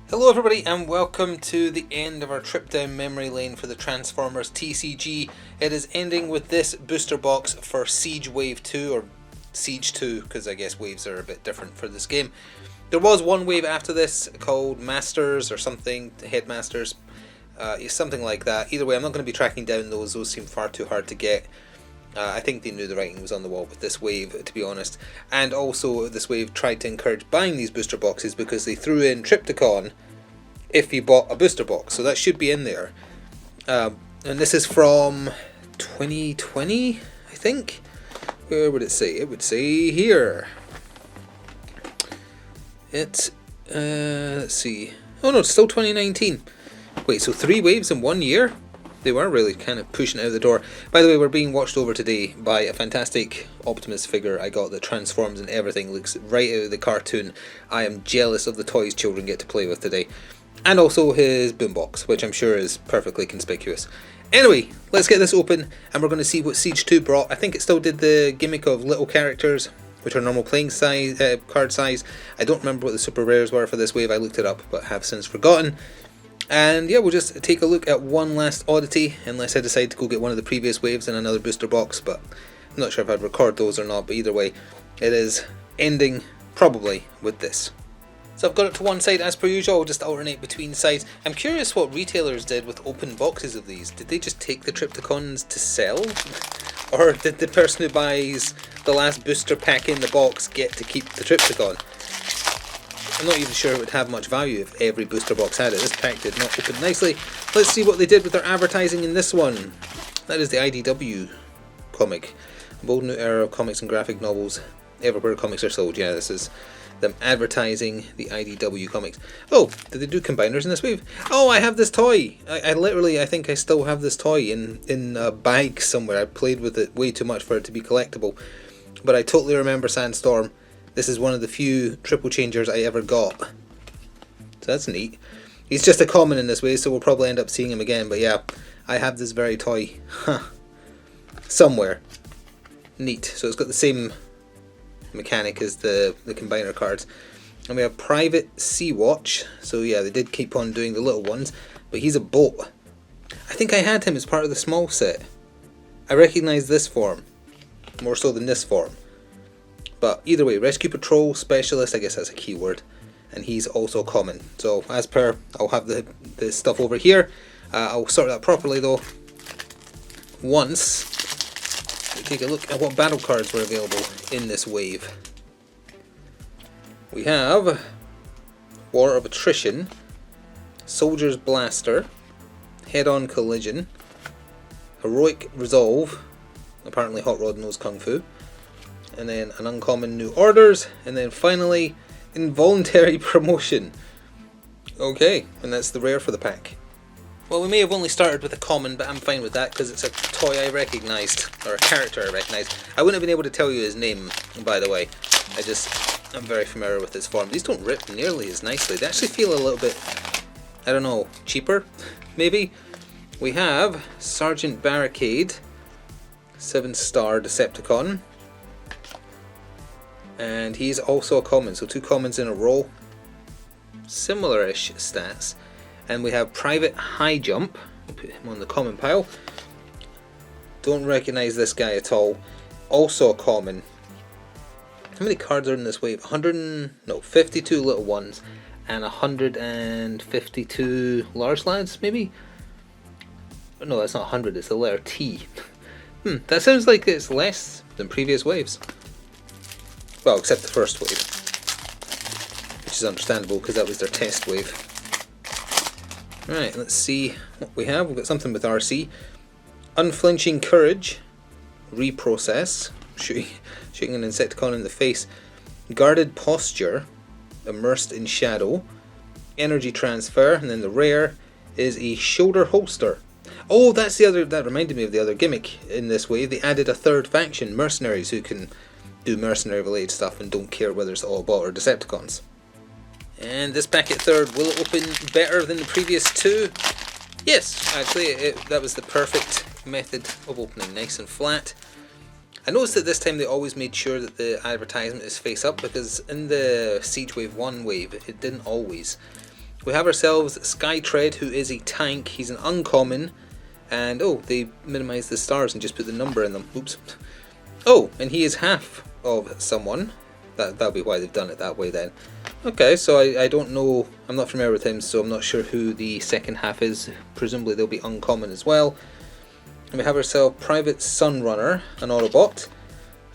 Hello everybody and welcome to the end of our trip down memory lane for the Transformers TCG. It is ending with this booster box for Siege Wave 2, or Siege 2, because I guess waves are a bit different for this game. There was one wave after this called Masters or something, Headmasters, something like that. Either way, I'm not going to be tracking down those seem far too hard to get. I think they knew the writing was on the wall with this wave, to be honest. And also, this wave tried to encourage buying these booster boxes because they threw in Trypticon if you bought a booster box. So that should be in there. And this is from 2020, I think. Where would it say? It would say here. It's, let's see. Oh no, it's still 2019. Wait, so 3 waves in 1 year? They were really kind of pushing it out the door. By the way, we're being watched over today by a fantastic Optimus figure I got that transforms and everything. Looks right out of the cartoon. I am jealous of the toys children get to play with today. And also his boombox, which I'm sure is perfectly conspicuous. Anyway, let's get this open and we're going to see what Siege 2 brought. I think it still did the gimmick of little characters, which are normal playing size, card size. I don't remember what the super rares were for this wave. I looked it up, but have since forgotten. And yeah, we'll just take a look at one last oddity, unless I decide to go get one of the previous waves in another booster box, but I'm not sure if I'd record those or not, but either way, it is ending probably with this. So I've got it to one side as per usual. I'll just alternate between sides. I'm curious what retailers did with open boxes of these. Did they just take the Trypticons to sell? Or did the person who buys the last booster pack in the box get to keep the Trypticon? I'm not even sure it would have much value if every booster box had it. This pack did not open nicely. Let's see what they did with their advertising in this one. That is the IDW comic. A bold new era of comics and graphic novels. Everywhere comics are sold. Yeah, this is them advertising the IDW comics. Oh, did they do combiners in this wave? Oh, I have this toy. I think I still have this toy in a bag somewhere. I played with it way too much for it to be collectible. But I totally remember Sandstorm. This is one of the few triple changers I ever got. So that's neat. He's just a common in this way, so we'll probably end up seeing him again. But yeah, I have this very toy. Somewhere. Neat. So it's got the same mechanic as the combiner cards. And we have Private Sea Watch. So yeah, they did keep on doing the little ones. But he's a boat. I think I had him as part of the small set. I recognise this form. More so than this form. But either way, Rescue Patrol Specialist, I guess that's a keyword, and he's also common. So as per, I'll have the stuff over here. I'll sort that properly though once we take a look at what battle cards were available in this wave. We have War of Attrition, Soldier's Blaster, Head-On Collision, Heroic Resolve, apparently Hot Rod knows Kung Fu, and then an uncommon New Orders, and then finally Involuntary Promotion. Okay, and that's the rare for the pack. Well, we may have only started with a common, but I'm fine with that because it's a toy I recognised, or a character I recognised. I wouldn't have been able to tell you his name, by the way. I'm very familiar with his form. These don't rip nearly as nicely. They actually feel a little bit, I don't know, cheaper, maybe? We have Sergeant Barricade, 7-star Decepticon. And he's also a common, so 2 commons in a row. Similar-ish stats. And we have Private High Jump. We'll put him on the common pile. Don't recognise this guy at all. Also a common. How many cards are in this wave? 52 little ones. And 152 large lads, maybe? No, that's not 100, it's the letter T. That sounds like it's less than previous waves. Well, except the first wave, which is understandable because that was their test wave. Right, let's see what we have. We've got something with RC. Unflinching Courage, Reprocess, shooting an Insecticon in the face. Guarded Posture, Immersed in Shadow. Energy Transfer, and then the rare is a Shoulder Holster. Oh, that's the other, that reminded me of the other gimmick in this wave. They added a third faction, Mercenaries, who can do mercenary related stuff and don't care whether it's Autobot or Decepticons. And this packet third, will it open better than the previous 2? Yes, actually that was the perfect method of opening, nice and flat. I noticed that this time they always made sure that the advertisement is face up, because in the Siege Wave 1 wave it didn't always. We have ourselves Skytread, who is a tank. He's an uncommon. And, oh, they minimized the stars and just put the number in them. Oops. Oh, and he is half of someone. That'll be why they've done it that way then. Okay, so I don't know, I'm not familiar with him, so I'm not sure who the second half is. Presumably they'll be uncommon as well. And we have ourselves Private Sunrunner, an Autobot.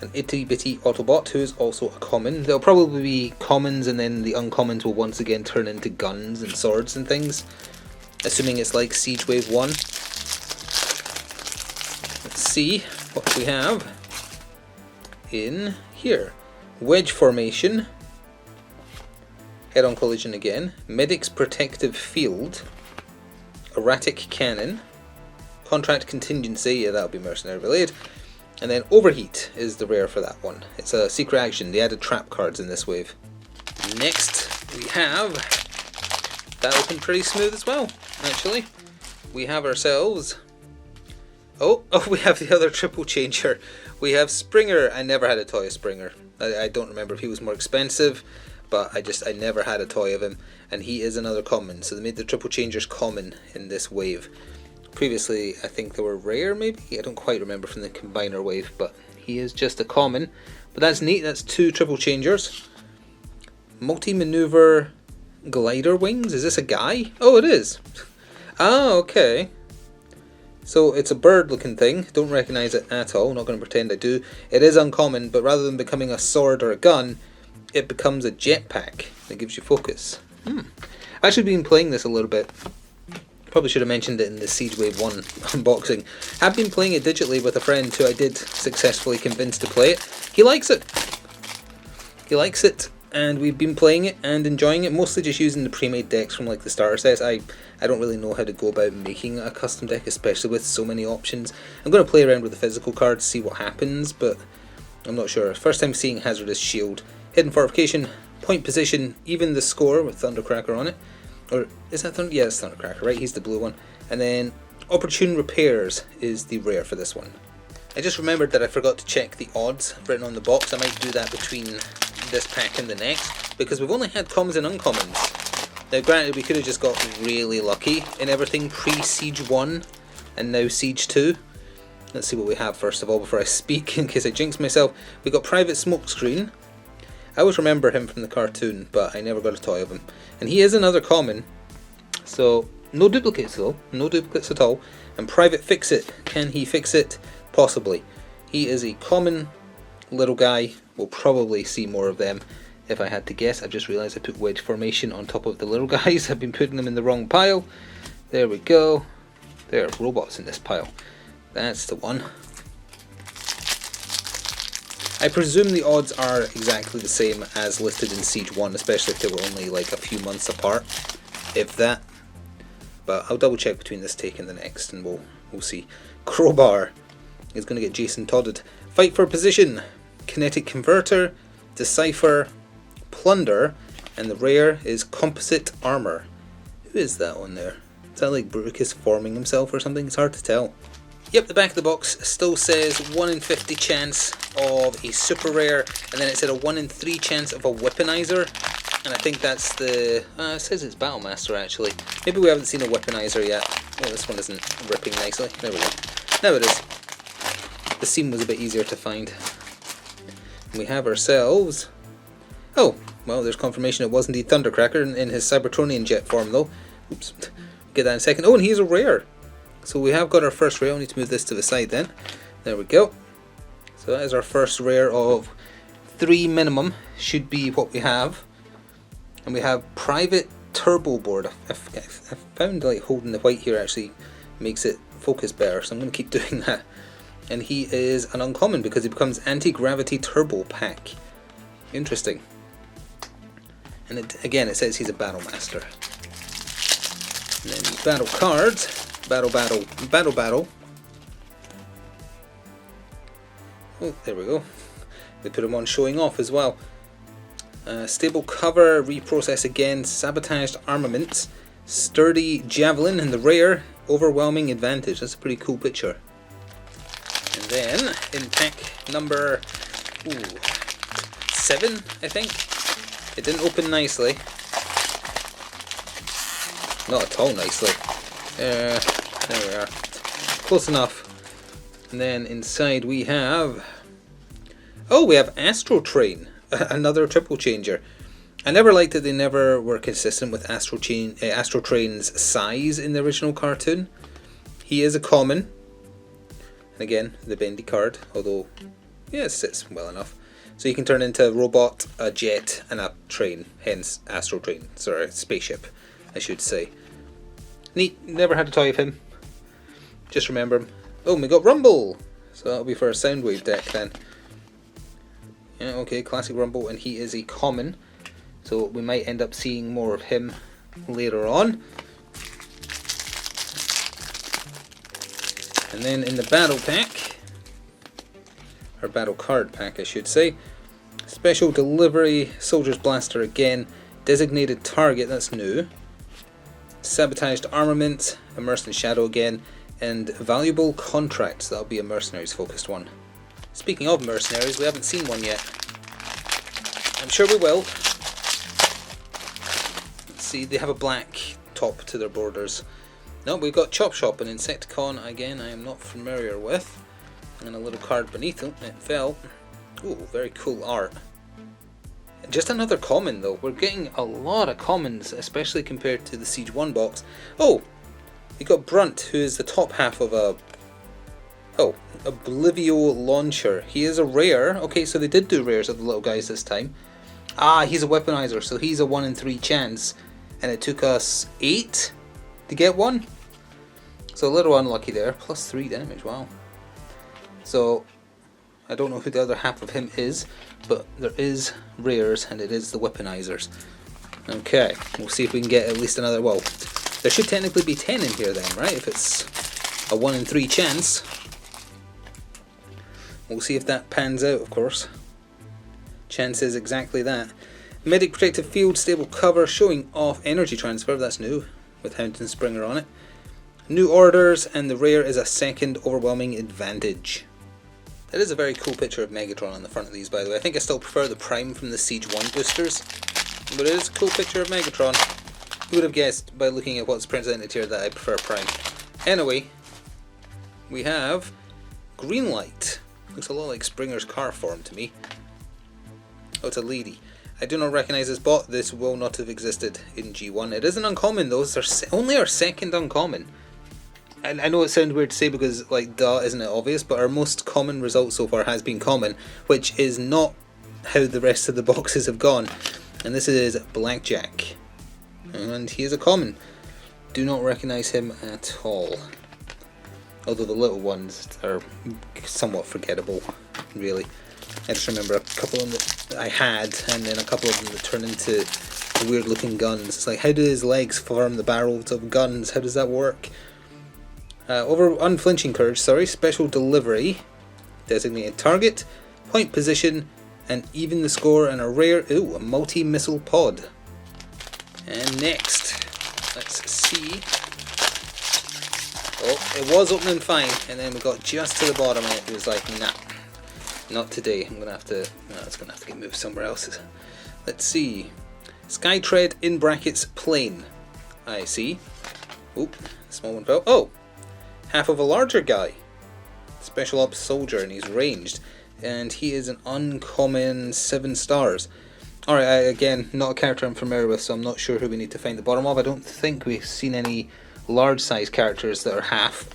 An itty bitty Autobot who is also a common. There'll probably be commons and then the uncommons will once again turn into guns and swords and things. Assuming it's like Siege Wave 1. Let's see what we have in here. Wedge Formation. Head-on collision again. Medic's Protective Field. Erratic Cannon. Contract Contingency, yeah, that'll be mercenary related. And then Overheat is the rare for that one. It's a secret action. They added trap cards in this wave. Next, we have... That opened pretty smooth as well, actually. We have ourselves... Oh, we have the other triple changer. We have Springer. I never had a toy of Springer. I don't remember if he was more expensive, but I never had a toy of him. And he is another common, so they made the triple changers common in this wave. Previously, I think they were rare, maybe? I don't quite remember from the Combiner wave, but he is just a common. But that's neat, that's 2 triple changers. Multi-maneuver glider wings, is this a guy? Oh, it is! Ah, okay. So it's a bird looking thing, don't recognise it at all, not going to pretend I do. It is uncommon, but rather than becoming a sword or a gun, it becomes a jetpack that gives you focus. I've actually been playing this a little bit. Probably should have mentioned it in the Siege Wave 1 unboxing. I've been playing it digitally with a friend who I did successfully convince to play it. He likes it. He likes it, and we've been playing it and enjoying it, mostly just using the pre-made decks from like the starter sets. I don't really know how to go about making a custom deck, especially with so many options. I'm going to play around with the physical cards, see what happens, but I'm not sure. First time seeing Hazardous Shield. Hidden Fortification, Point Position, even the score with Thundercracker on it. Or is that Thunder? Yeah, it's Thundercracker, right? He's the blue one. And then Opportune Repairs is the rare for this one. I just remembered that I forgot to check the odds written on the box. I might do that between this pack and the next, because we've only had commons and uncommons. Now granted, we could have just got really lucky in everything pre-Siege 1 and now Siege 2. Let's see what we have first of all before I speak, in case I jinx myself. We got Private Smokescreen. I always remember him from the cartoon, but I never got a toy of him. And he is another common, so no duplicates though, no duplicates at all. And Private Fix-It, can he fix it? Possibly. He is a common little guy, we'll probably see more of them if I had to guess. I just realised I put Wedge Formation on top of the little guys, I've been putting them in the wrong pile. There we go, there are robots in this pile, that's the one. I presume the odds are exactly the same as listed in Siege 1, especially if they were only like a few months apart, if that. But I'll double check between this take and the next and we'll see. Crowbar is going to get Jason Todded. Fight for Position, Kinetic Converter, Decipher, Plunder, and the rare is Composite Armor. Who is that on there? Is that like Bruticus forming himself or something? It's hard to tell. Yep, the back of the box still says 1 in 50 chance of a super rare, and then it said a 1 in 3 chance of a weaponizer, and I think that's the, it says it's Battlemaster actually. Maybe we haven't seen a weaponizer yet. Oh, this one isn't ripping nicely. There we go. Now it is. The seam was a bit easier to find. And we have ourselves, oh, well there's confirmation it was indeed Thundercracker in his Cybertronian jet form though. Oops, get that in a second. Oh, and he's a rare. So we have got our first rare. I need to move this to the side then. There we go. So that is our first rare of 3 minimum, should be what we have. And we have Private Turbo Board. I found like holding the white here actually makes it focus better, so I'm going to keep doing that. And he is an uncommon because he becomes Anti-Gravity Turbo Pack. Interesting. And again it says he's a Battle Master. And then the battle cards. Battle. Oh, there we go. They put him on showing off as well. Stable Cover, Reprocess again, Sabotaged Armaments, Sturdy Javelin, and the rare, Overwhelming Advantage. That's a pretty cool picture. And then, in pack number 7, I think. It didn't open nicely. Not at all nicely. There we are. Close enough. And then inside we have... Oh, we have Astro Train. Another triple changer. I never liked that they never were consistent with Astro Train's size in the original cartoon. He is a common. And again, the bendy card, although, yeah, it sits well enough. So you can turn into a robot, a jet, and a train, hence Astro Train. Sorry, spaceship, I should say. Neat, never had a toy of him. Just remember him. Oh, we got Rumble! So that'll be for a Soundwave deck then. Yeah, okay, classic Rumble, and he is a common. So we might end up seeing more of him later on. And then in the battle pack, or battle card pack I should say, special delivery, Soldier's Blaster again, designated target, that's new, sabotaged armament, immersed in shadow again, and valuable contracts, that'll be a mercenaries focused one. Speaking of mercenaries, we haven't seen one yet. I'm sure we will. Let's see, they have a black top to their borders. No, we've got Chop Shop and Insecticon again, I am not familiar with. And a little card beneath it, it fell. Ooh, very cool art. Just another common though, we're getting a lot of commons, especially compared to the Siege 1 box. Oh, we got Brunt, who is the top half of a... Oh, Oblivio Launcher. He is a rare. Okay, so they did do rares of the little guys this time. Ah, he's a weaponizer, so he's a 1 in 3 chance. And it took us 8 to get one. So a little unlucky there. Plus 3 damage, wow. So, I don't know who the other half of him is, but there is rares, and it is the weaponizers. Okay, we'll see if we can get at least another... Well, there should technically be 10 in here then, right? If it's a 1 in 3 chance. We'll see if that pans out, of course. Chance is exactly that. Medic Protective Field, stable cover, showing off energy transfer, that's new, with Hound and Springer on it. New orders, and the rare is a second overwhelming advantage. That is a very cool picture of Megatron on the front of these, by the way. I think I still prefer the Prime from the Siege 1 boosters, but it is a cool picture of Megatron. Who would have guessed by looking at what's presented here that I prefer Prime? Anyway, we have Greenlight. Looks a lot like Springer's car form to me. Oh, it's a lady. I do not recognise this bot. This will not have existed in G1. It is an uncommon though. It's only our second uncommon. And I know it sounds weird to say because, like, duh, isn't it obvious? But our most common result so far has been common, which is not how the rest of the boxes have gone. And this is Blackjack. And he is a common. Do not recognise him at all. Although the little ones are somewhat forgettable, really. I just remember a couple of them that I had, and then a couple of them that turned into weird looking guns. It's like, how do his legs form the barrels of guns? How does that work? Over Unflinching Courage, sorry, special delivery, designated target, point position, and even the score, and a rare, ooh, a multi-missile pod. And next, let's see. Oh, it was opening fine, and then we got just to the bottom, and it was like, nah, not today. I'm gonna have to. No, it's gonna have to get moved somewhere else. Let's see. Skytread in brackets plane. I see. Oop, small one fell. Oh, half of a larger guy. Special ops soldier, and he's ranged, and he is an uncommon 7 stars. Alright, again, not a character I'm familiar with, so I'm not sure who we need to find the bottom of. I don't think we've seen any large size characters that are half,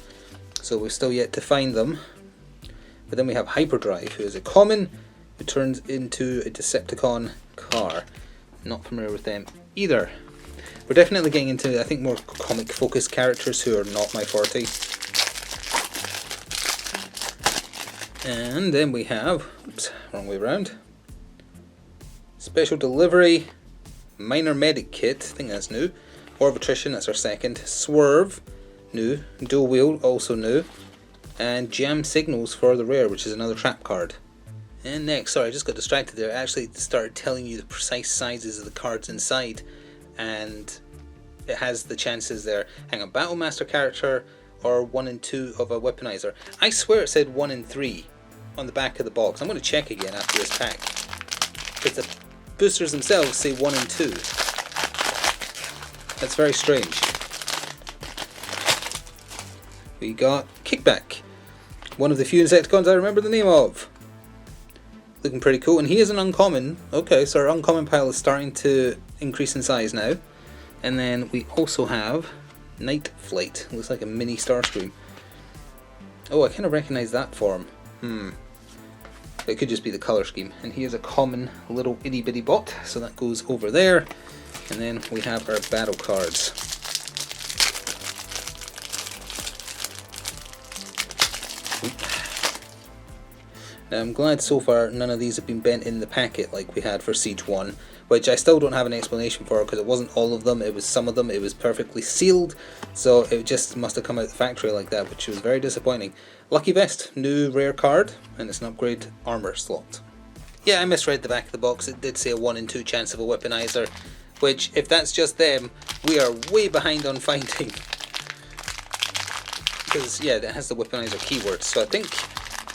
so we're still yet to find them. But then we have Hyperdrive, who is a common, who turns into a Decepticon car. Not familiar with them either. We're definitely getting into, I think, more comic focused characters who are not my forte. And then we have, oops, wrong way around. Special delivery, minor medic kit, I think that's new. War of Attrition, that's our second. Swerve, new. Dual wield, also new. And Jam Signals for the rare, which is another trap card. And next, sorry, I just got distracted there. I actually started telling you the precise sizes of the cards inside, and it has the chances there. Hang on, Battlemaster character or 1 in 2 of a weaponizer. I swear it said 1 in 3 on the back of the box. I'm going to check again after this pack, because the boosters themselves say 1 in 2. That's very strange. we got Kickback. One of the few Insecticons I remember the name of. Looking pretty cool, and he is an uncommon. Okay, so our uncommon pile is starting to increase in size now. And then we also have Night Flight. Looks like a mini Starscream. Oh, I kind of recognise that form. It could just be the colour scheme. And he is a common little itty bitty bot, so that goes over there. And then we have our battle cards. Now I'm glad so far none of these have been bent in the packet like we had for Siege 1, which I still don't have an explanation for because it wasn't all of them, it was some of them, it was perfectly sealed, so it just must have come out the factory like that, which was very disappointing. Lucky Vest, new rare card, and it's an upgrade armor slot. Yeah, I misread the back of the box, it did say a 1 in 2 chance of a weaponizer, which if that's just them, we are way behind on finding. Because yeah, it has the weaponizer keyword, so I think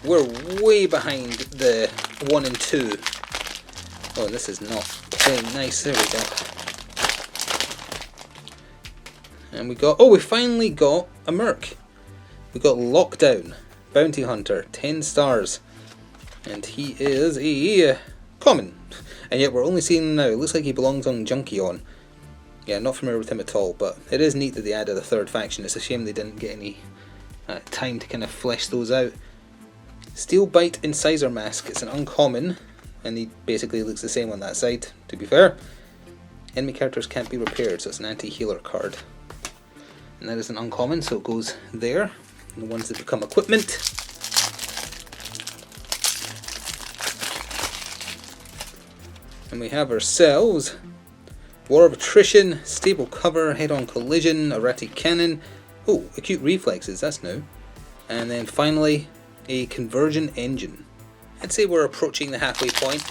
we're way behind the 1 and 2. Oh, this is not playing nice. There we go. And we got, oh, we finally got a Merc. We got Lockdown, Bounty Hunter, 10 stars. And he is a common. And yet we're only seeing him now. It looks like he belongs on Junkion. Yeah, not familiar with him at all, but it is neat that they added a third faction. It's a shame they didn't get any time to kind of flesh those out. Steel Bite Incisor Mask, it's an uncommon, and he basically looks the same on that side, to be fair. Enemy characters can't be repaired, so it's an anti-healer card. And that is an uncommon, so it goes there. And the ones that become equipment. And we have ourselves War of Attrition, Stable Cover, Head-on Collision, Erratic Cannon. Oh, Acute Reflexes, that's new. And then finally, a Conversion Engine. I'd say we're approaching the halfway point.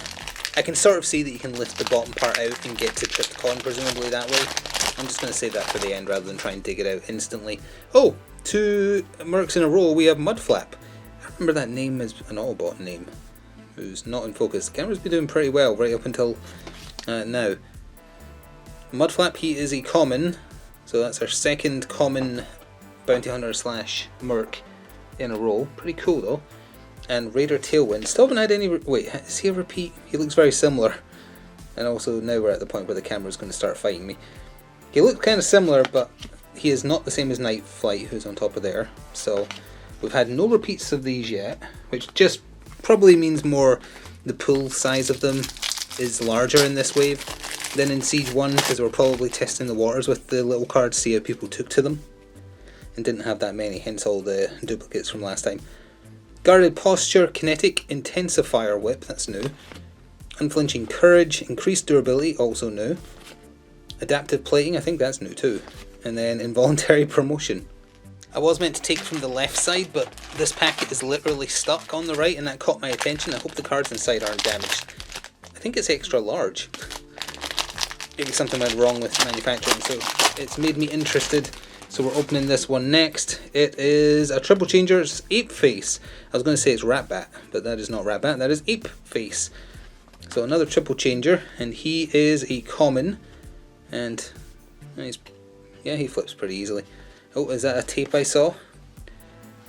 I can sort of see that you can lift the bottom part out and get to Trypticon, presumably that way. I'm just going to save that for the end rather than try and dig it out instantly. Oh, 2 Mercs in a row, we have Mudflap. I remember that name as an Autobot name, who's not in focus. The camera's been doing pretty well right up until now. Mudflap, he is a common, so that's our second common Bounty Hunter slash Merc in a row. Pretty cool though. And Raider Tailwind. Still haven't had any... Wait, is he a repeat? He looks very similar. And also now we're at the point where the camera's going to start fighting me. He looks kind of similar, but he is not the same as Night Flight, who's on top of there. So we've had no repeats of these yet, which just probably means more the pool size of them is larger in this wave than in Siege 1, because we're probably testing the waters with the little cards, see how people took to them. And didn't have that many, hence all the duplicates from last time. Guarded Posture, Kinetic Intensifier Whip, that's new. Unflinching Courage, Increased Durability, also new. Adaptive Plating, I think that's new too. And then Involuntary Promotion. I was meant to take from the left side, but this packet is literally stuck on the right and that caught my attention. I hope the cards inside aren't damaged. I think it's extra large. Maybe something went wrong with manufacturing, so it's made me interested. So we're opening this one next. It is a Triple Changer's Ape Face. I was going to say it's Ratbat, but that is not Ratbat, that is Ape Face. So another Triple Changer, and he is a common, and he flips pretty easily. Oh, is that a tape I saw?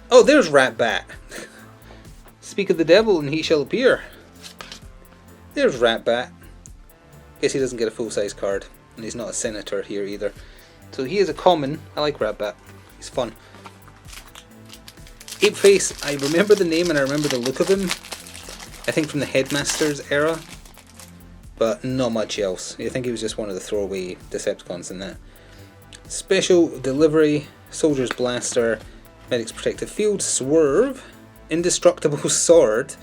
Oh, there's Ratbat. Speak of the devil and he shall appear. There's Ratbat. Guess he doesn't get a full-size card, and he's not a senator here either. So he is a common. I like Ratbat. He's fun. Apeface, I remember the name and I remember the look of him. I think from the Headmaster's era. But not much else. I think he was just one of the throwaway Decepticons in that. Special Delivery, Soldier's Blaster, Medic's Protective Field, Swerve, Indestructible Sword.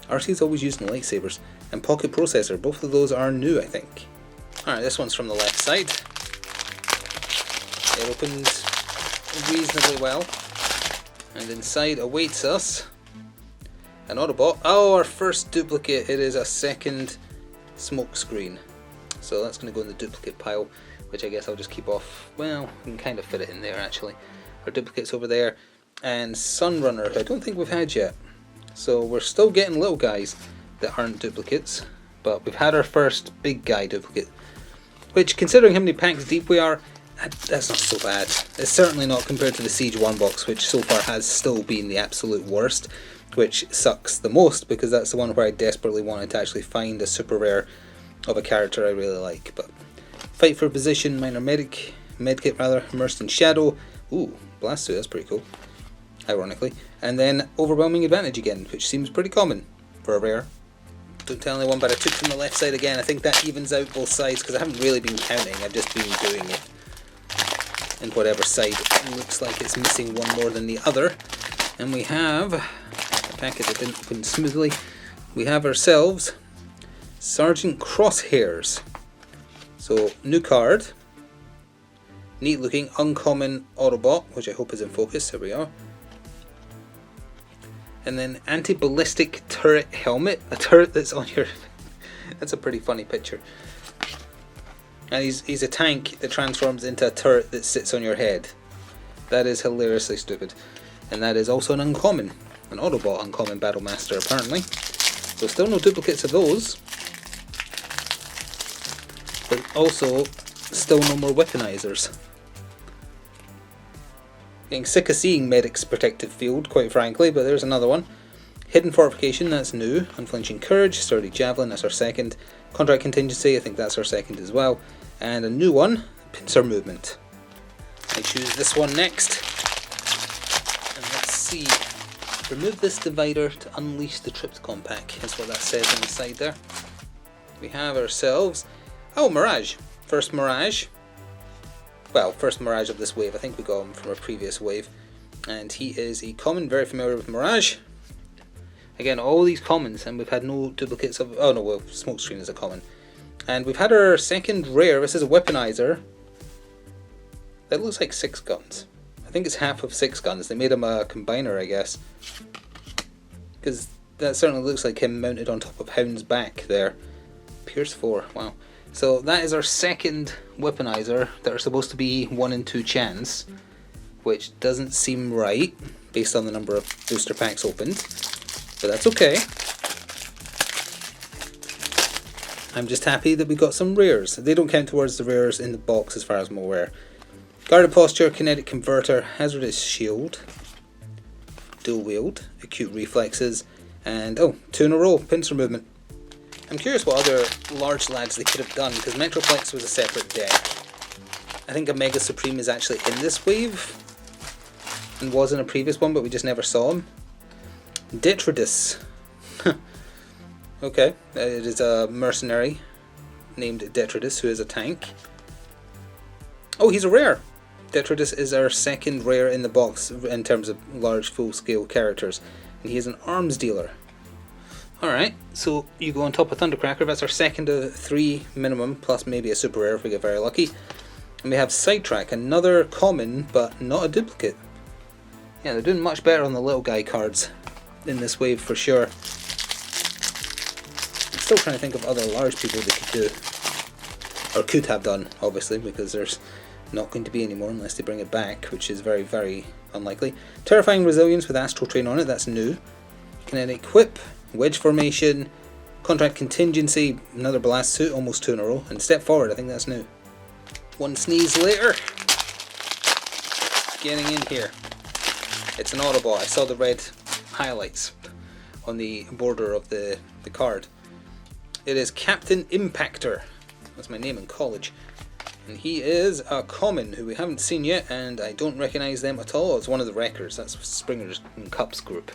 RC's always using lightsabers. And Pocket Processor. Both of those are new, I think. Alright, this one's from the left side. It opens reasonably well, and inside awaits us an Autobot. Oh, our first duplicate. It is a second smoke screen, so that's going to go in the duplicate pile, which I guess I'll just keep off. Well, I can kind of fit it in there actually. Our duplicates over there, and Sunrunner, who I don't think we've had yet. So we're still getting little guys that aren't duplicates, but we've had our first big guy duplicate, which, considering how many packs deep we are, That's not so bad. It's certainly not compared to the Siege 1 box, which so far has still been the absolute worst, which sucks the most because that's the one where I desperately wanted to actually find a super rare of a character I really like. But fight for position, minor medkit rather, immersed in shadow. Ooh, blast suit, that's pretty cool, ironically. And then overwhelming advantage again, which seems pretty common for a rare. Don't tell anyone, but I took from the left side again. I think that evens out both sides because I haven't really been counting, I've just been doing it. And whatever side looks like it's missing one more than the other. And we have a packet that didn't open smoothly. We have ourselves Sergeant Crosshairs. So, new card. Neat looking, uncommon Autobot, which I hope is in focus. There we are. And then anti-ballistic turret helmet. A turret that's on your... That's a pretty funny picture. And he's a tank that transforms into a turret that sits on your head. That is hilariously stupid. And that is also an uncommon. An Autobot uncommon Battlemaster apparently. So still no duplicates of those. But also still no more weaponizers. Getting sick of seeing Medic's protective field, quite frankly, but there's another one. Hidden Fortification, that's new. Unflinching Courage, Sturdy Javelin, that's our second. Contract Contingency, I think that's our second as well. And a new one, Pincer Movement. I choose this one next. And let's see. Remove this divider to unleash the Trypticon pack. That's what that says on the side there. We have ourselves... Oh, Mirage. First Mirage. Well, first Mirage of this wave. I think we got him from a previous wave. And he is a common, very familiar with Mirage. Again, all these commons, and we've had no duplicates of... Oh no, well, Smokescreen is a common. And we've had our second rare. This is a weaponizer. That looks like 6 guns. I think it's half of 6 guns. They made him a combiner, I guess. Because that certainly looks like him mounted on top of Hound's back there. Pierce 4, wow. So that is our second weaponizer that are supposed to be 1 in 2 chance. Which doesn't seem right, based on the number of booster packs opened. But that's okay. I'm just happy that we got some rares. They don't count towards the rares in the box as far as I'm aware. Guarded Posture, Kinetic Converter, Hazardous Shield, Dual Wield, Acute Reflexes, and oh, 2 in a row, Pincer Movement. I'm curious what other large lads they could have done, because Metroplex was a separate deck. I think Omega Supreme is actually in this wave, and was in a previous one, but we just never saw him. Detritus. Okay, it is a mercenary named Detritus who is a tank. Oh, he's a rare! Detritus is our second rare in the box in terms of large full-scale characters. And he is an arms dealer. Alright, so you go on top of Thundercracker, that's our second of 3 minimum, plus maybe a super rare if we get very lucky. And we have Sidetrack, another common, but not a duplicate. Yeah, they're doing much better on the little guy cards in this wave for sure. I'm still trying to think of other large people they could do. Or could have done, obviously, because there's not going to be any more unless they bring it back, which is very, very unlikely. Terrifying Resilience with Astral Train on it, that's new. Kinetic Whip, Wedge Formation, Contract Contingency, another Blast Suit, almost 2 in a row. And Step Forward, I think that's new. One sneeze later. Getting in here. It's an Autobot. I saw the red highlights on the border of the card. It is Captain Impactor. That's my name in college. And he is a common who we haven't seen yet, and I don't recognise them at all. It's one of the Wreckers. That's Springer's and Cups group.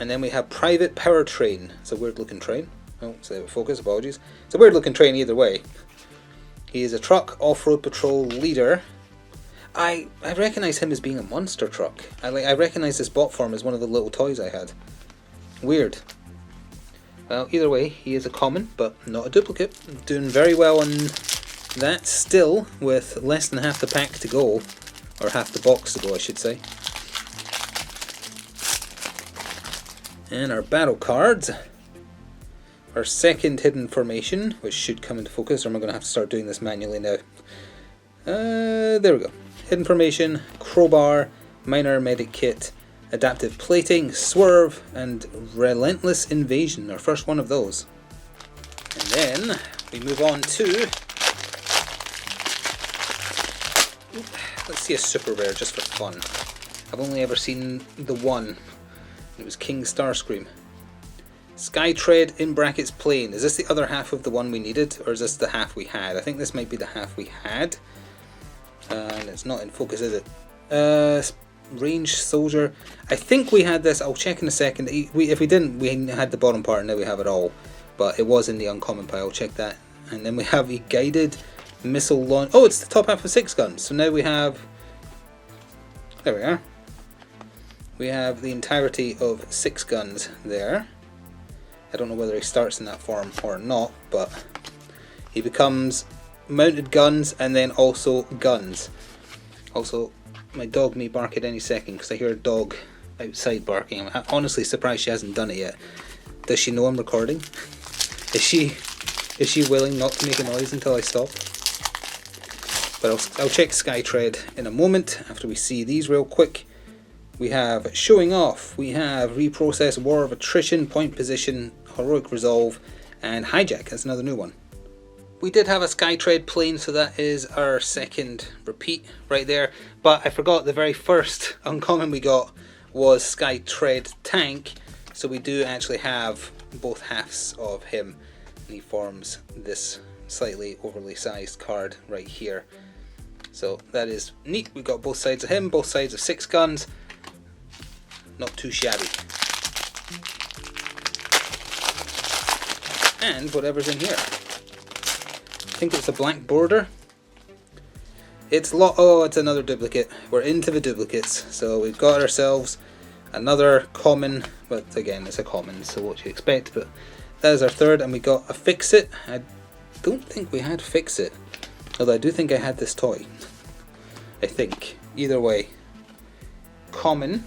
And then we have Private Power Train. It's a weird looking train. Oh, it's out of focus, apologies. It's a weird looking train either way. He is a truck off-road patrol leader. I recognise him as being a monster truck. I recognise this bot form as one of the little toys I had. Weird. Well, either way, he is a common, but not a duplicate. Doing very well on that still, with less than half the pack to go. Or half the box to go, I should say. And our battle cards. Our second Hidden Formation, which should come into focus, or am I going to have to start doing this manually now? There we go. Hidden Formation, Crowbar, Minor Medic Kit, Adaptive Plating, Swerve, and Relentless Invasion, our first one of those. And then we move on to Let's see a super rare just for fun. I've only ever seen the one. It was King Starscream. Skytread in brackets plain. Is this the other half of the one we needed, or is this the half we had? I think this might be the half we had. And it's not in focus, is it? Range soldier. I think we had this. I'll check in a second. If we didn't, we had the bottom part, and now we have it all. But it was in the uncommon pile. I'll check that. And then we have a guided missile launch. Oh, it's the top half of 6 guns. So now we have. There we are. We have the entirety of 6 guns there. I don't know whether he starts in that form or not, but he becomes mounted guns and then also guns. Also, my dog may bark at any second because I hear a dog outside barking. I'm honestly surprised she hasn't done it yet. Does she know I'm recording? Is she willing not to make a noise until I stop? But I'll check Skytread in a moment after we see these real quick. We have Showing Off, we have Reprocess, War of Attrition, Point Position, Heroic Resolve, and Hijack. That's another new one. We did have a Skytread plane, so that is our second repeat right there. But I forgot the very first uncommon we got was Skytread Tank, so we do actually have both halves of him, and he forms this slightly overly sized card right here. So that is neat. We've got both sides of him, both sides of 6 guns. Not too shabby. And whatever's in here. I think it's a blank border. It's oh, it's another duplicate. We're into the duplicates. So we've got ourselves another common, but again it's a common, so what you expect, but that is our third, and we got a Fix It. I don't think we had Fix It, although I do think I had this toy. I think. Either way. Common.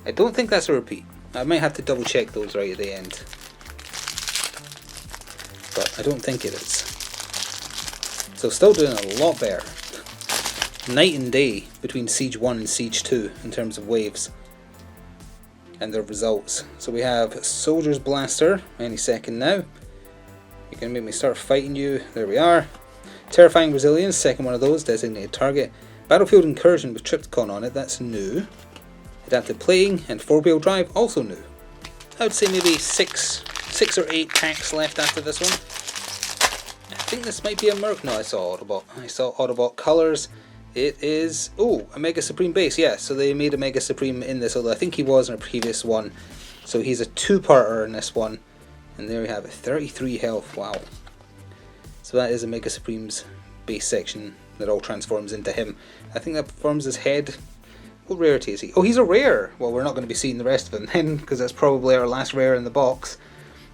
I don't think that's a repeat. I might have to double check those right at the end. But I don't think it is. So still doing a lot better. Night and day between Siege 1 and Siege 2 in terms of waves and their results. So we have Soldier's Blaster any second now. You're going to make me start fighting you. There we are. Terrifying Resilience, second one of those, designated target. Battlefield Incursion with Trypticon on it, that's new. Adaptive Playing and 4-wheel drive, also new. I would say maybe 6 or 8 packs left after this one. I think this might be a Merc. No, I saw Autobot. I saw Autobot Colors. It is, oh, a Mega Supreme base, yeah, so they made a Mega Supreme in this, although I think he was in a previous one. So he's a 2-parter in this one. And there we have it, 33 health, wow. So that is a Mega Supreme's base section that all transforms into him. I think that forms his head. What rarity is he? Oh, he's a rare! Well, we're not going to be seeing the rest of him then, because that's probably our last rare in the box.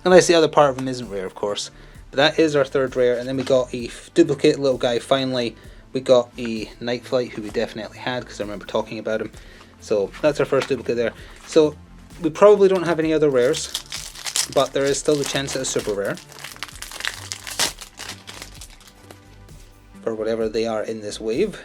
Unless the other part of him isn't rare, of course. But that is our third rare, and then we got a duplicate little guy finally. We got a Night Flight, who we definitely had, because I remember talking about him. So that's our first duplicate there. So we probably don't have any other rares, but there is still the chance at a super rare. For whatever they are in this wave.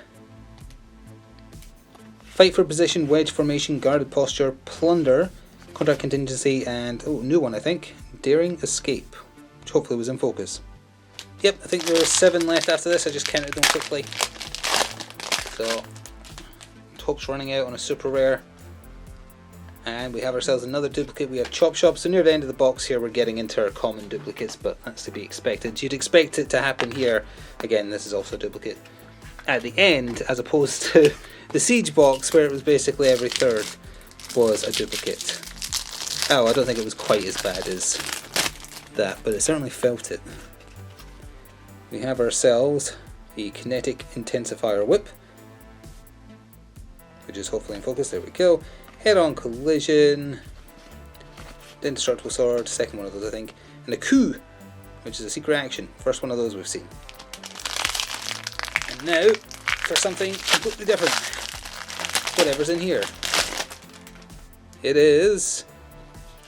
Fight for Position, Wedge Formation, Guarded Posture, Plunder, Contract Contingency, and, oh, new one I think, Daring Escape, which hopefully was in focus. Yep, I think there are 7 left after this, I just counted them quickly. So, Hope's running out on a super rare. And we have ourselves another duplicate. We have Chop Shop, so near the end of the box here we're getting into our common duplicates, but that's to be expected. You'd expect it to happen here. Again, this is also a duplicate. At the end, as opposed to the Siege box, where it was basically every third, was a duplicate. Oh, I don't think it was quite as bad as that, but it certainly felt it. We have ourselves the Kinetic Intensifier Whip, which is hopefully in focus. There we go. Head-on Collision, Indestructible Sword, second one of those I think, and a Coup, which is a secret action, first one of those we've seen. And now, for something completely different, whatever's in here. It's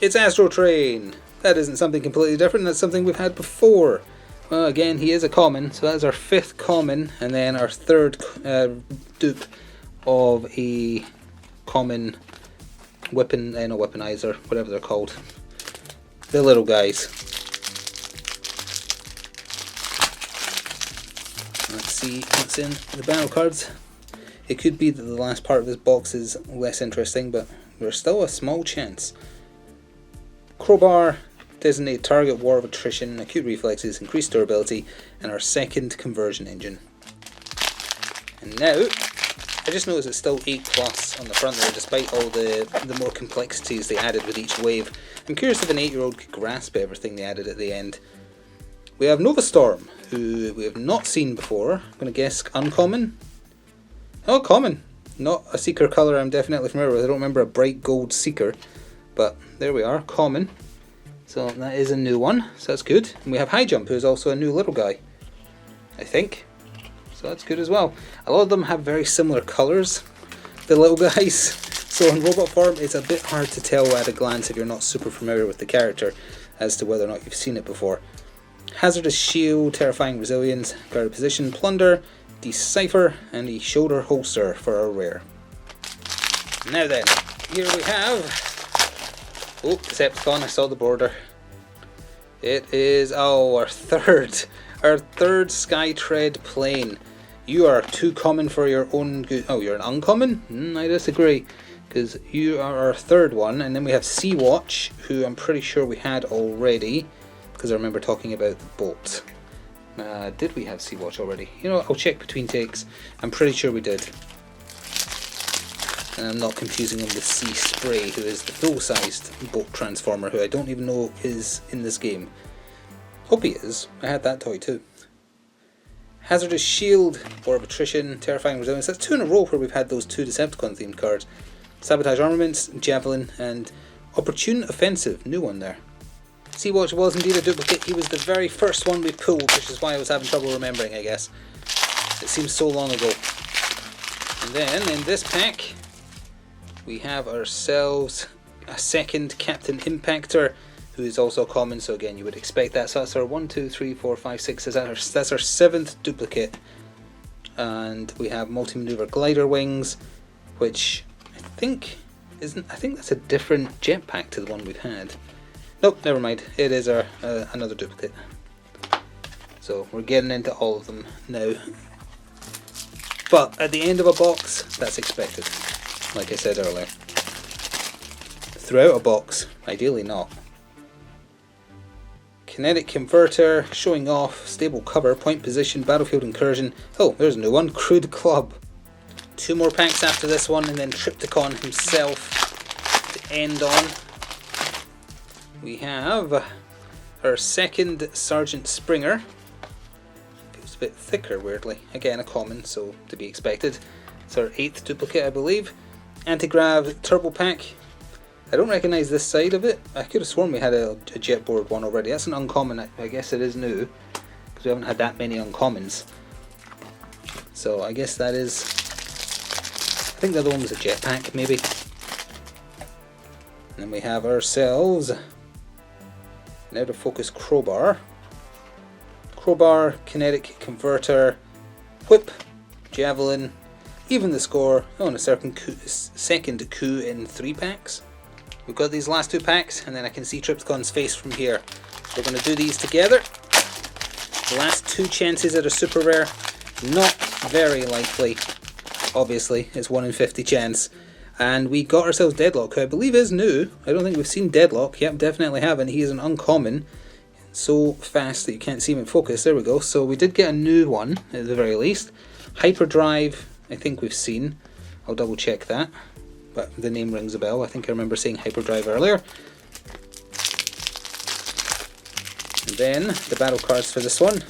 Astro Train. That isn't something completely different, that's something we've had before. Well, again, he is a common, so that's our 5th common, and then our 3rd dupe of a common weapon, no weaponizer, whatever they're called. The little guys. Let's see what's in the battle cards. It could be that the last part of this box is less interesting, but there's still a small chance. Crowbar, designated target, war of attrition, acute reflexes, increased durability, and our second conversion engine. And now, I just noticed it's still 8+ on the front there, despite all the more complexities they added with each wave. I'm curious if an 8-year-old could grasp everything they added at the end. We have Nova Storm, who we have not seen before. I'm going to guess uncommon. Oh, common. Not a Seeker colour I'm definitely familiar with. I don't remember a bright gold Seeker, but there we are, common. So that is a new one, so that's good. And we have High Jump, who is also a new little guy, I think. So that's good as well. A lot of them have very similar colours, the little guys. So in robot form, it's a bit hard to tell at a glance if you're not super familiar with the character as to whether or not you've seen it before. Hazardous Shield, Terrifying Resilience, Guarded Position, Plunder, Decipher, and the Shoulder Holster for our rare. Now then, here we have... Oh, Decepticon, I saw the border. It is our third Skytread Plane. You are too common for your own good. Oh, you're an uncommon? I disagree, because you are our third one. And then we have Sea-Watch, who I'm pretty sure we had already, because I remember talking about the boat. Did we have Sea-Watch already? You know, I'll check between takes. I'm pretty sure we did. And I'm not confusing him with Sea Spray, who is the full-sized boat transformer, who I don't even know is in this game. Hope he is. I had that toy too. Hazardous Shield, War of Attrition, Terrifying Resilience. That's 2 in a row where we've had those 2 Decepticon themed cards. Sabotage Armaments, Javelin, and Opportune Offensive. New one there. Sea-Watch was indeed a duplicate. He was the very first one we pulled, which is why I was having trouble remembering, I guess. It seems so long ago. And then, in this pack, we have ourselves a second Captain Impactor, who is also common, so again, you would expect that. So that's our 1, 2, 3, 4, 5, 6. That's our 7th duplicate. And we have Multi-Maneuver Glider Wings, which I think that's a different jetpack to the one we've had. Nope, never mind. It is our another duplicate. So we're getting into all of them now. But at the end of a box, that's expected, like I said earlier. Throughout a box, ideally not. Kinetic Converter, Showing Off, Stable Cover, Point Position, Battlefield Incursion. Oh, there's a new one, Crude Club. 2 more packs after this one, and then Trypticon himself to end on. We have our second Sergeant Springer. Feels a bit thicker, weirdly. Again, a common, so to be expected. It's our 8th duplicate, I believe. Anti-Grav Turbo Pack. I don't recognise this side of it. I could have sworn we had a Jetboard one already. That's an uncommon. I guess it is new, because we haven't had that many uncommons. So I guess that is... I think the other one was a Jetpack, maybe. And then we have ourselves... Now to focus Crowbar. Crowbar, Kinetic Converter, Whip, Javelin, even the score. Oh, and a second coup in 3 packs. We've got these last 2 packs, and then I can see Trypticon's face from here. So we're going to do these together. The last 2 chances at a super rare. Not very likely. Obviously, it's 1 in 50 chance. And we got ourselves Deadlock, who I believe is new. I don't think we've seen Deadlock. Yep, definitely haven't. He is an uncommon. So fast that you can't see him in focus. There we go. So we did get a new one, at the very least. Hyperdrive, I think we've seen. I'll double check that. But the name rings a bell. I think I remember saying Hyperdrive earlier. And then, the battle cards for this one.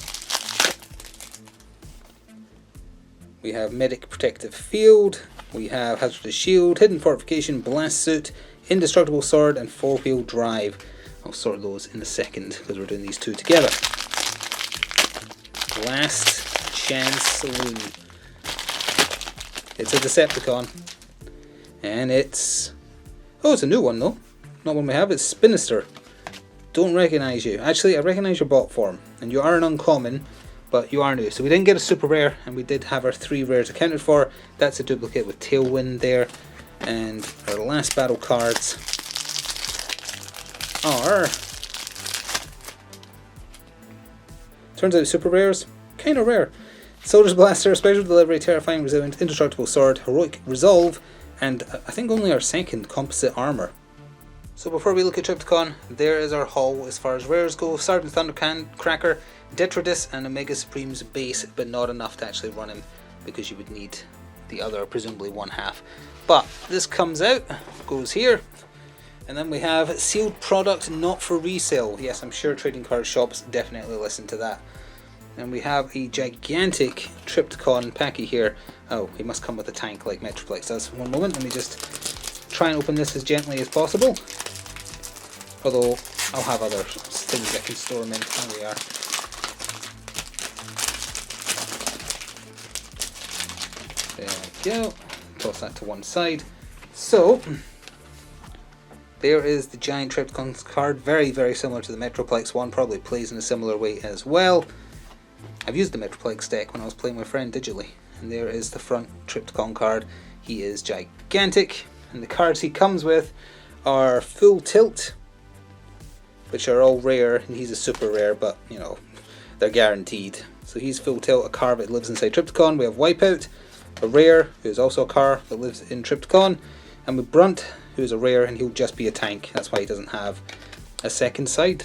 We have Medic Protective Field. We have Hazardous Shield, Hidden Fortification, Blast Suit, Indestructible Sword, and 4-Wheel Drive. I'll sort those in a second, because we're doing these 2 together. Last Chance Saloon. It's a Decepticon. And it's... Oh, it's a new one though. Not one we have, it's Spinister. Don't recognise you. Actually, I recognise your bot form. And you are an uncommon, but you are new. So we didn't get a super rare, and we did have our 3 rares accounted for. That's a duplicate with Tailwind there. And our last battle cards are... Turns out super rares, kind of rare. Soldier's Blaster, Special Delivery, Terrifying, Resilient, Indestructible Sword, Heroic Resolve, and I think only our second Composite Armour. So before we look at Trypticon, there is our haul as far as rares go. Sergeant Thundercracker, Detritus, and Omega Supreme's base, but not enough to actually run him because you would need the other, presumably one half. But this comes out, goes here, and then we have sealed product not for resale. Yes, I'm sure trading card shops definitely listen to that. And we have a gigantic Trypticon packy here. Oh, he must come with a tank like Metroplex does. One moment, let me just try and open this as gently as possible. Although, I'll have other things I can store them in. There we are. There we go. Toss that to one side. So, there is the giant Trypticon card. Very, very similar to the Metroplex one. Probably plays in a similar way as well. I've used the Metroplex deck when I was playing my friend digitally. And there is the front Trypticon card. He is gigantic. And the cards he comes with are Full Tilt, which are all rare. And he's a super rare, but, you know, they're guaranteed. So he's Full Tilt, a card that lives inside Trypticon. We have Wipeout, a rare, who is also a car that lives in Trypticon. And with Brunt, who is a rare, and he'll just be a tank. That's why he doesn't have a second side.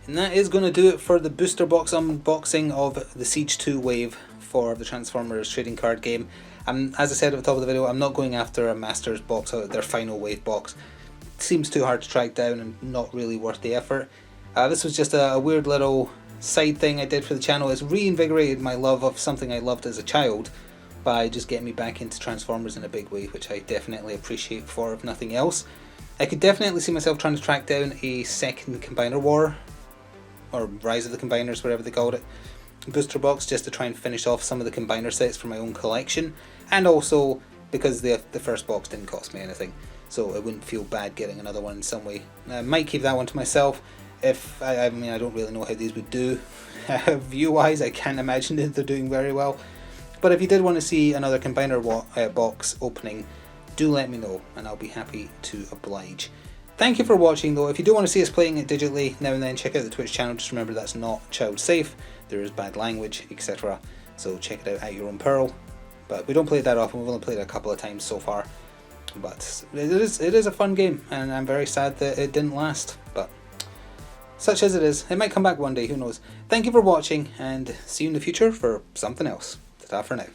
And that is going to do it for the booster box unboxing of the Siege 2 wave for the Transformers trading card game. As I said at the top of the video, I'm not going after a Masters box out of their final wave box. It seems too hard to track down and not really worth the effort. This was just a weird little side thing I did for the channel. It's reinvigorated my love of something I loved as a child by just getting me back into Transformers in a big way, which I definitely appreciate for, if nothing else. I could definitely see myself trying to track down a second Combiner War, or Rise of the Combiners, whatever they called it, booster box, just to try and finish off some of the Combiner sets for my own collection, and also because the first box didn't cost me anything, so it wouldn't feel bad getting another one in some way. I might keep that one to myself. If I mean, I don't really know how these would do view wise. I can't imagine that they're doing very well, but if you did want to see another Combiner box opening, do let me know and I'll be happy to oblige. Thank you for watching though. If you do want to see us playing it digitally now and then, check out the Twitch channel. Just remember that's not child safe. There is bad language, etc. So check it out at your own peril. But we don't play it that often. We've only played it a couple of times so far. But it is a fun game, and I'm very sad that it didn't last. But such as it is, it might come back one day, who knows. Thank you for watching, and see you in the future for something else. Ta-ta for now.